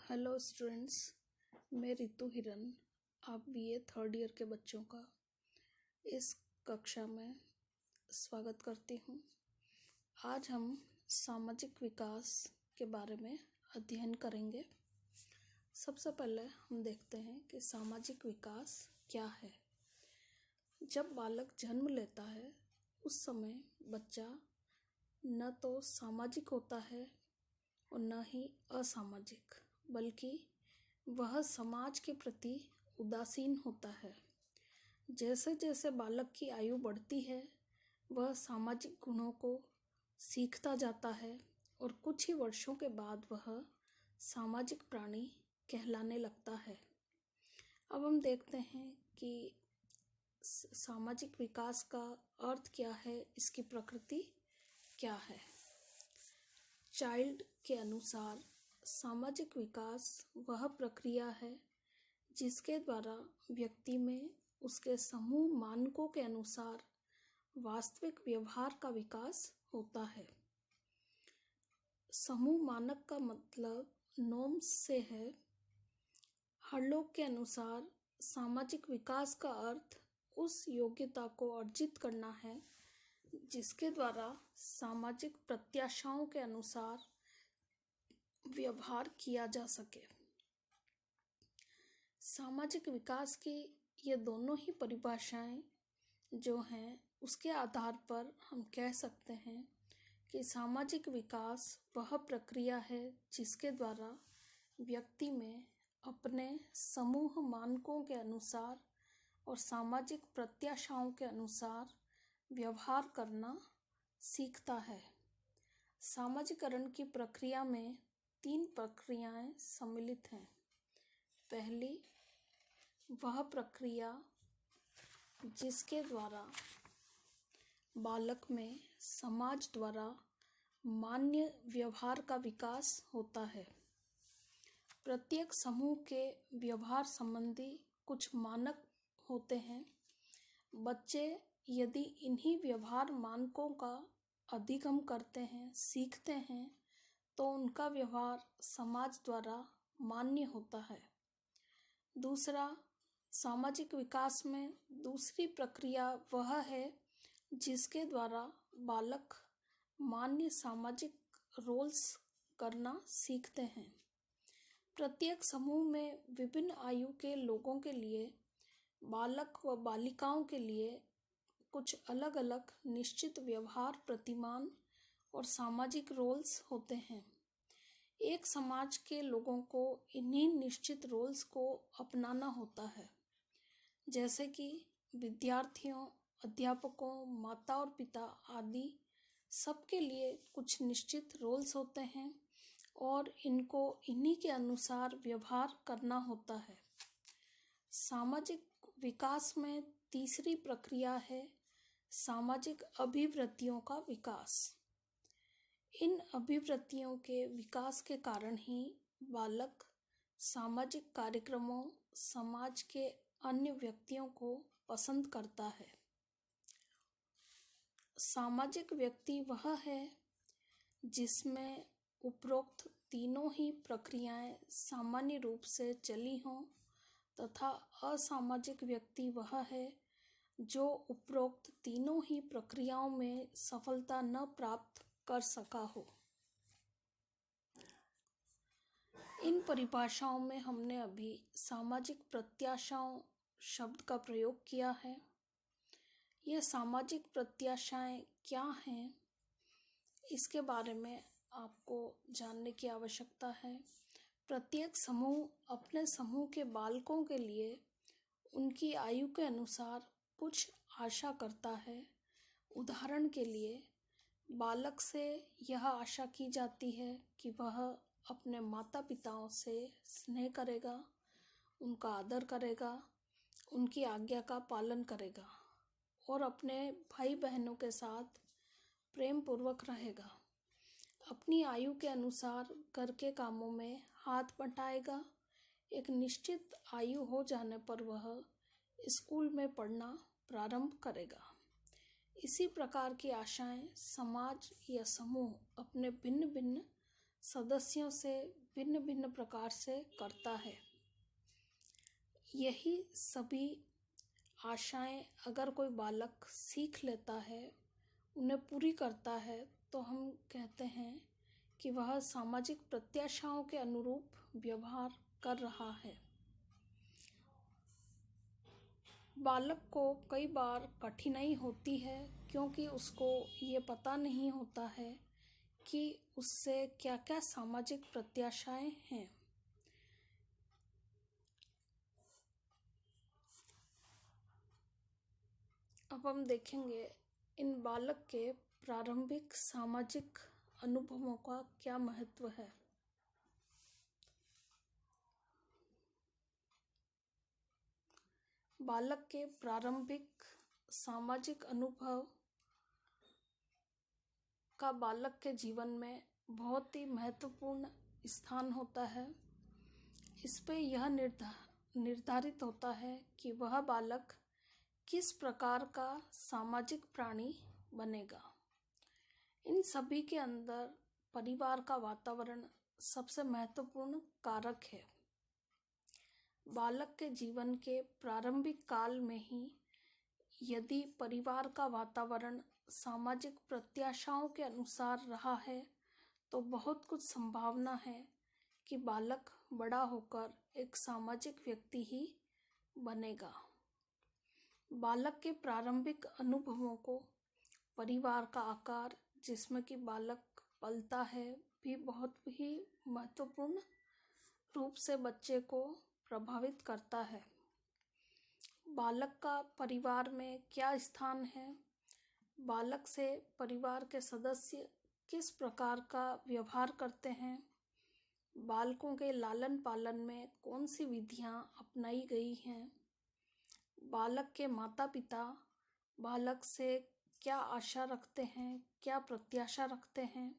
Hello students, मैं रितु हिरन, आप बीए थर्ड ईयर के बच्चों का इस कक्षा में स्वागत करती हूँ। आज हम सामाजिक विकास के बारे में अध्ययन करेंगे। सबसे पहले हम देखते हैं कि सामाजिक विकास क्या है। जब बालक जन्म लेता है उस समय बच्चा न तो सामाजिक होता है और न ही असामाजिक, बल्कि वह समाज के प्रति उदासीन होता है। जैसे जैसे बालक की आयु बढ़ती है वह सामाजिक गुणों को सीखता जाता है और कुछ ही वर्षों के बाद वह सामाजिक प्राणी कहलाने लगता है। अब हम देखते हैं कि सामाजिक विकास का अर्थ क्या है, इसकी प्रकृति क्या है। चाइल्ड के अनुसार सामाजिक विकास वह प्रक्रिया है जिसके द्वारा व्यक्ति में उसके समूह मानकों के अनुसार वास्तविक व्यवहार का विकास होता है। समूह मानक का मतलब नॉर्म्स से है। हर्लोग के अनुसार सामाजिक विकास का अर्थ उस योग्यता को अर्जित करना है जिसके द्वारा सामाजिक प्रत्याशाओं के अनुसार व्यवहार किया जा सके। सामाजिक विकास की ये दोनों ही परिभाषाएं जो हैं उसके आधार पर हम कह सकते हैं कि सामाजिक विकास वह प्रक्रिया है जिसके द्वारा व्यक्ति में अपने समूह मानकों के अनुसार और सामाजिक प्रत्याशाओं के अनुसार व्यवहार करना सीखता है। सामाजिकरण की प्रक्रिया में 3 प्रक्रियाएं सम्मिलित हैं। पहली वह प्रक्रिया जिसके द्वारा बालक में समाज द्वारा मान्य व्यवहार का विकास होता है। प्रत्येक समूह के व्यवहार संबंधी कुछ मानक होते हैं। बच्चे यदि इन्हीं व्यवहार मानकों का अधिगम करते हैं, सीखते हैं, तो उनका व्यवहार समाज द्वारा मान्य होता है। दूसरा, सामाजिक विकास में दूसरी प्रक्रिया वह है जिसके द्वारा बालक मान्य सामाजिक रोल्स करना सीखते हैं। प्रत्येक समूह में विभिन्न आयु के लोगों के लिए, बालक व बालिकाओं के लिए कुछ अलग अलग निश्चित व्यवहार प्रतिमान और सामाजिक रोल्स होते हैं। एक समाज के लोगों को इन्हीं निश्चित रोल्स को अपनाना होता है। जैसे कि विद्यार्थियों, अध्यापकों, माता और पिता आदि सबके लिए कुछ निश्चित रोल्स होते हैं और इनको इन्हीं के अनुसार व्यवहार करना होता है। सामाजिक विकास में तीसरी प्रक्रिया है सामाजिक अभिवृत्तियों का विकास। इन अभिवृत्तियों के विकास के कारण ही बालक सामाजिक कार्यक्रमों, समाज के अन्य व्यक्तियों को पसंद करता है। सामाजिक व्यक्ति वह है जिसमें उपरोक्त तीनों ही प्रक्रियाएं सामान्य रूप से चली हों, तथा असामाजिक व्यक्ति वह है जो उपरोक्त तीनों ही प्रक्रियाओं में सफलता न प्राप्त कर सका हो। इन परिभाषाओं में हमने अभी सामाजिक प्रत्याशाओं शब्द का प्रयोग किया है। यह सामाजिक प्रत्याशाएं क्या हैं, इसके बारे में आपको जानने की आवश्यकता है। प्रत्येक समूह अपने समूह के बालकों के लिए उनकी आयु के अनुसार कुछ आशा करता है। उदाहरण के लिए, बालक से यह आशा की जाती है कि वह अपने माता पिताओं से स्नेह करेगा, उनका आदर करेगा, उनकी आज्ञा का पालन करेगा और अपने भाई बहनों के साथ प्रेम पूर्वक रहेगा। अपनी आयु के अनुसार घर के कामों में हाथ बंटाएगा। एक निश्चित आयु हो जाने पर वह स्कूल में पढ़ना प्रारंभ करेगा। इसी प्रकार की आशाएं समाज या समूह अपने भिन्न भिन्न सदस्यों से भिन्न भिन्न प्रकार से करता है। यही सभी आशाएं अगर कोई बालक सीख लेता है, उन्हें पूरी करता है, तो हम कहते हैं कि वह सामाजिक प्रत्याशाओं के अनुरूप व्यवहार कर रहा है। बालक को कई बार कठिनाई होती है क्योंकि उसको ये पता नहीं होता है कि उससे क्या क्या सामाजिक प्रत्याशाएं हैं। अब हम देखेंगे इन बालक के प्रारंभिक सामाजिक अनुभवों का क्या महत्व है। बालक के प्रारंभिक सामाजिक अनुभव का बालक के जीवन में बहुत ही महत्वपूर्ण स्थान होता है। इस पे यह निर्धारित होता है कि वह बालक किस प्रकार का सामाजिक प्राणी बनेगा। इन सभी के अंदर परिवार का वातावरण सबसे महत्वपूर्ण कारक है। बालक के जीवन के प्रारंभिक काल में ही यदि परिवार का वातावरण सामाजिक प्रत्याशाओं के अनुसार रहा है, तो बहुत कुछ संभावना है कि बालक बड़ा होकर एक सामाजिक व्यक्ति ही बनेगा। बालक के प्रारंभिक अनुभवों को परिवार का आकार जिसमें कि बालक पलता है भी बहुत ही महत्वपूर्ण रूप से बच्चे को प्रभावित करता है। बालक का परिवार में क्या स्थान है, बालक से परिवार के सदस्य किस प्रकार का व्यवहार करते हैं, बालकों के लालन पालन में कौन सी विधियां अपनाई गई हैं, बालक के माता पिता बालक से क्या आशा रखते हैं, क्या प्रत्याशा रखते हैं,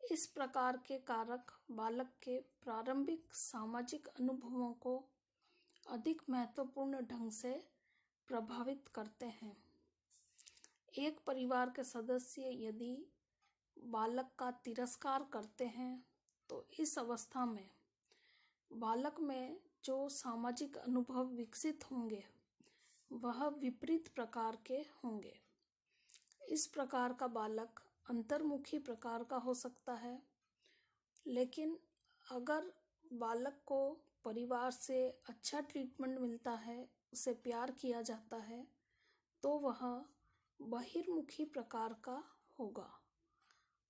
इस प्रकार के कारक बालक के प्रारंभिक सामाजिक अनुभवों को अधिक महत्वपूर्ण ढंग से प्रभावित करते हैं। एक परिवार के सदस्य यदि बालक का तिरस्कार करते हैं, तो इस अवस्था में बालक में जो सामाजिक अनुभव विकसित होंगे वह विपरीत प्रकार के होंगे। इस प्रकार का बालक अंतर्मुखी प्रकार का हो सकता है, लेकिन अगर बालक को परिवार से अच्छा ट्रीटमेंट मिलता है, उसे प्यार किया जाता है, तो वह बहिर्मुखी प्रकार का होगा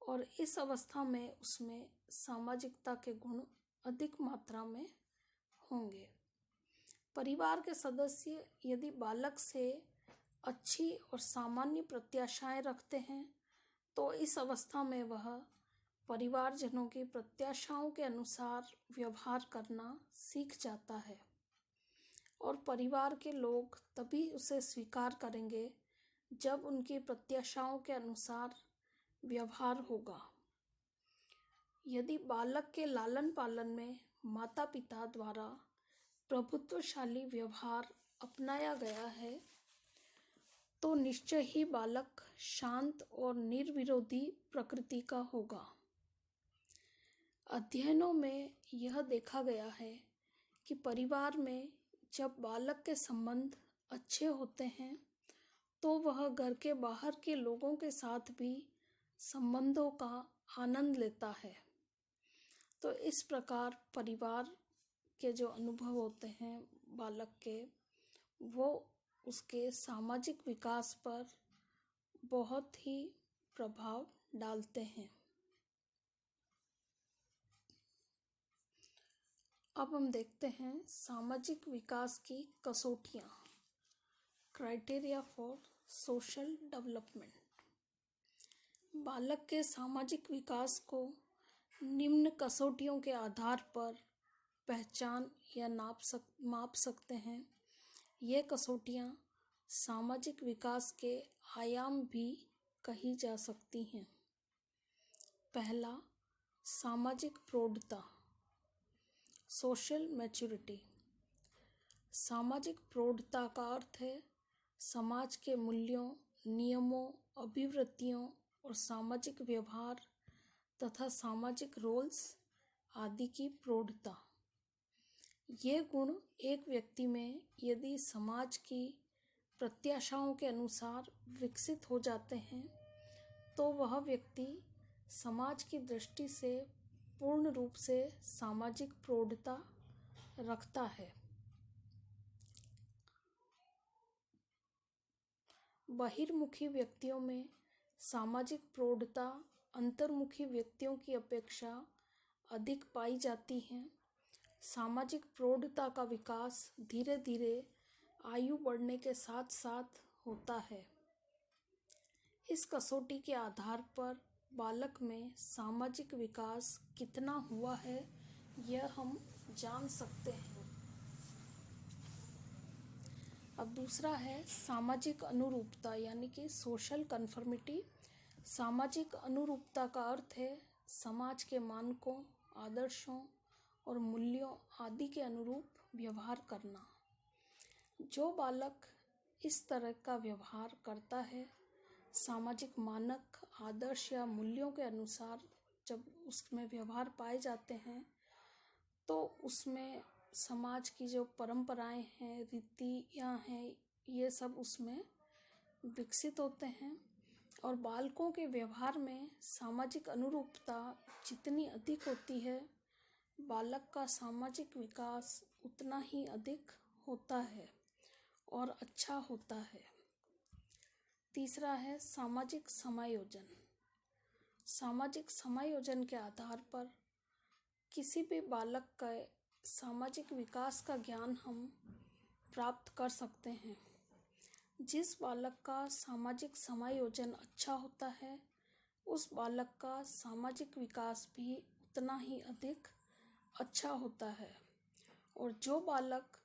और इस अवस्था में उसमें सामाजिकता के गुण अधिक मात्रा में होंगे। परिवार के सदस्य यदि बालक से अच्छी और सामान्य प्रत्याशाएं रखते हैं, तो इस अवस्था में वह परिवारजनों की प्रत्याशाओं के अनुसार व्यवहार करना सीख जाता है और परिवार के लोग तभी उसे स्वीकार करेंगे जब उनकी प्रत्याशाओं के अनुसार व्यवहार होगा। यदि बालक के लालन पालन में माता पिता द्वारा प्रभुत्वशाली व्यवहार अपनाया गया है, तो निश्चय ही बालक शांत और निर्विरोधी प्रकृति का होगा। अध्ययनों में यह देखा गया है कि परिवार में जब बालक के संबंध अच्छे होते हैं, तो वह घर के बाहर के लोगों के साथ भी संबंधों का आनंद लेता है। तो इस प्रकार परिवार के जो अनुभव होते हैं बालक के, वो उसके सामाजिक विकास पर बहुत ही प्रभाव डालते हैं। अब हम देखते हैं सामाजिक विकास की कसौटियाँ, क्राइटेरिया फॉर सोशल डेवलपमेंट। बालक के सामाजिक विकास को निम्न कसौटियों के आधार पर पहचान या माप सकते हैं। ये कसौटियाँ सामाजिक विकास के आयाम भी कही जा सकती हैं। पहला, सामाजिक प्रौढ़ता, सोशल मैच्योरिटी। सामाजिक प्रौढ़ता का अर्थ है समाज के मूल्यों, नियमों, अभिवृत्तियों और सामाजिक व्यवहार तथा सामाजिक रोल्स आदि की प्रौढ़ता। ये गुण एक व्यक्ति में यदि समाज की प्रत्याशाओं के अनुसार विकसित हो जाते हैं तो वह व्यक्ति समाज की दृष्टि से पूर्ण रूप से सामाजिक प्रौढ़ता रखता है। बहिर्मुखी व्यक्तियों में सामाजिक प्रौढ़ता अंतर्मुखी व्यक्तियों की अपेक्षा अधिक पाई जाती है। सामाजिक प्रौढ़ता का विकास धीरे धीरे आयु बढ़ने के साथ साथ होता है। इस कसौटी के आधार पर बालक में सामाजिक विकास कितना हुआ है यह हम जान सकते हैं। अब दूसरा है सामाजिक अनुरूपता यानी कि सोशल कन्फर्मिटी। सामाजिक अनुरूपता का अर्थ है समाज के मानकों, आदर्शों और मूल्यों आदि के अनुरूप व्यवहार करना। जो बालक इस तरह का व्यवहार करता है, सामाजिक मानक, आदर्श या मूल्यों के अनुसार जब उसमें व्यवहार पाए जाते हैं तो उसमें समाज की जो परंपराएं हैं, रीतियाँ हैं, ये सब उसमें विकसित होते हैं। और बालकों के व्यवहार में सामाजिक अनुरूपता जितनी अधिक होती है, बालक का सामाजिक विकास उतना ही अधिक होता है और अच्छा होता है। तीसरा है सामाजिक समायोजन। सामाजिक समायोजन के आधार पर किसी भी बालक का सामाजिक विकास का ज्ञान हम प्राप्त कर सकते हैं। जिस बालक का सामाजिक समायोजन अच्छा होता है, उस बालक का सामाजिक विकास भी उतना ही अधिक अच्छा होता है। और जो बालक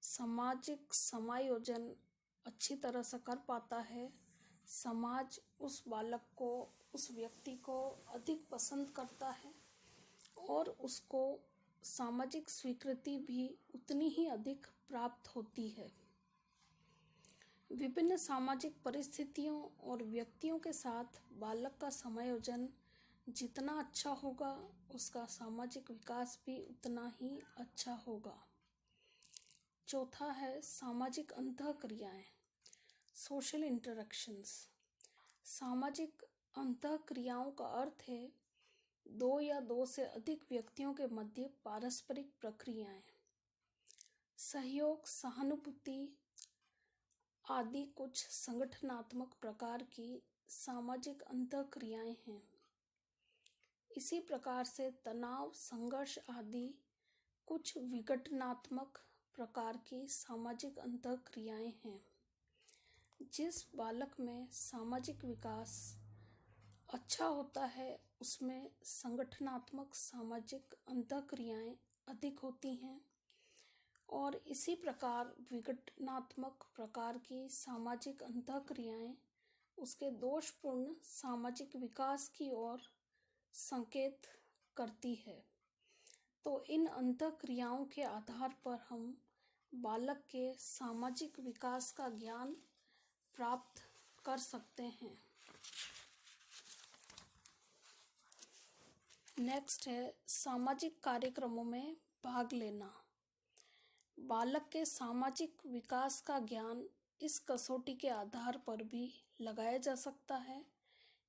सामाजिक समायोजन अच्छी तरह से कर पाता है, समाज उस बालक को, उस व्यक्ति को अधिक पसंद करता है और उसको सामाजिक स्वीकृति भी उतनी ही अधिक प्राप्त होती है। विभिन्न सामाजिक परिस्थितियों और व्यक्तियों के साथ बालक का समायोजन जितना अच्छा होगा, उसका सामाजिक विकास भी उतना ही अच्छा होगा। चौथा है सामाजिक अंतःक्रियाएं, सोशल इंटरैक्शंस। सामाजिक अंतःक्रियाओं का अर्थ है दो या दो से अधिक व्यक्तियों के मध्य पारस्परिक प्रक्रियाएं। सहयोग, सहानुभूति आदि कुछ संगठनात्मक प्रकार की सामाजिक अंतःक्रियाएं हैं। इसी प्रकार से तनाव, संघर्ष आदि कुछ विघटनात्मक प्रकार की सामाजिक अंतःक्रियाएं हैं। जिस बालक में सामाजिक विकास अच्छा होता है, उसमें संगठनात्मक सामाजिक अंतःक्रियाएं अधिक होती हैं और इसी प्रकार विघटनात्मक प्रकार की सामाजिक अंतःक्रियाएं उसके दोषपूर्ण सामाजिक विकास की ओर संकेत करती है। तो इन अंतःक्रियाओं के आधार पर हम बालक के सामाजिक विकास का ज्ञान प्राप्त कर सकते हैं। नेक्स्ट है सामाजिक कार्यक्रमों में भाग लेना। बालक के सामाजिक विकास का ज्ञान इस कसौटी के आधार पर भी लगाया जा सकता है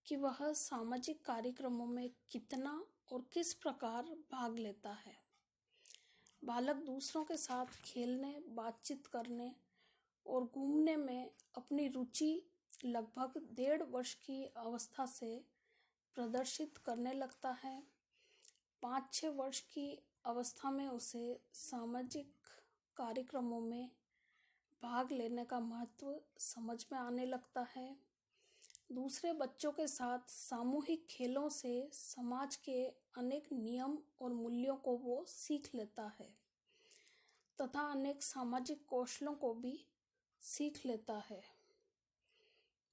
कि वह सामाजिक कार्यक्रमों में कितना और किस प्रकार भाग लेता है। बालक दूसरों के साथ खेलने, बातचीत करने और घूमने में अपनी रुचि लगभग 1.5 वर्ष की अवस्था से प्रदर्शित करने लगता है। 5-6 वर्ष की अवस्था में उसे सामाजिक कार्यक्रमों में भाग लेने का महत्व समझ में आने लगता है। दूसरे बच्चों के साथ सामूहिक खेलों से समाज के अनेक नियम और मूल्यों को वो सीख लेता है तथा अनेक सामाजिक कौशलों को भी सीख लेता है।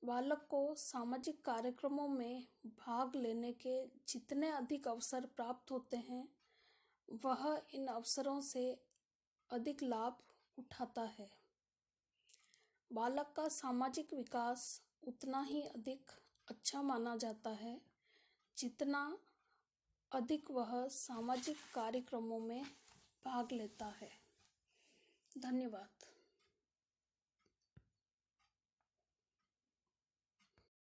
बालक को सामाजिक कार्यक्रमों में भाग लेने के जितने अधिक अवसर प्राप्त होते हैं, वह इन अवसरों से अधिक लाभ उठाता है। बालक का सामाजिक विकास उतना ही अधिक अच्छा माना जाता है जितना अधिक वह सामाजिक कार्यक्रमों में भाग लेता है। धन्यवाद।